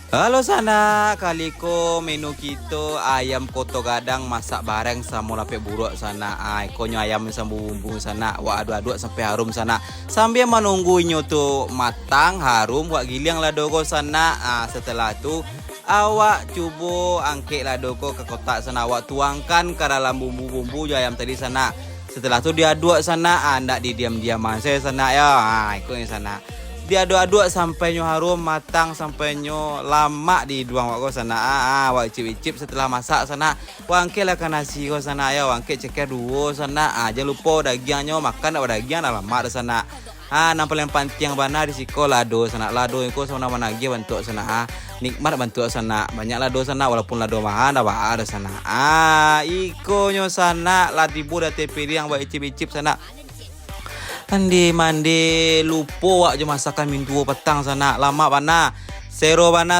Halo sana, kali ko menu kita ayam koto gadang masak bareng sama lape buruk sana. Konyo ayam sama bumbu sana, wak aduk-aduk sampai harum sana. Sambil menunggunya tuh matang harum, wak giling lah dogo sana. Setelah tu awak coba angkek lah dogo ke kotak sana, awak tuangkan ke dalam bumbu-bumbu ayam tadi sana. Setelah tu diaduk sana, ndak didiam-diaman saya sana ya. Ikut yang sana diaduk-aduk sampai nyo harum matang sampai nyo lama di duang wak sana wak icip-icip setelah masak sana wangke lah kan nasi ko sana ya wangke ceker duo sana jangan lupa dagingnya makan dak daging dah lama dah sana nampak yang pantiang bana di siko lado sana lado iko sama nama nagi bentuk sana nikmat bentuk sana banyak lado sana walaupun lado mahal dah ada sana iko nyo sana latibu dah tepiri yang wak icip-icip sana Andi mandi lupa wak je masakan min 2 petang sana lama bana. Sero bana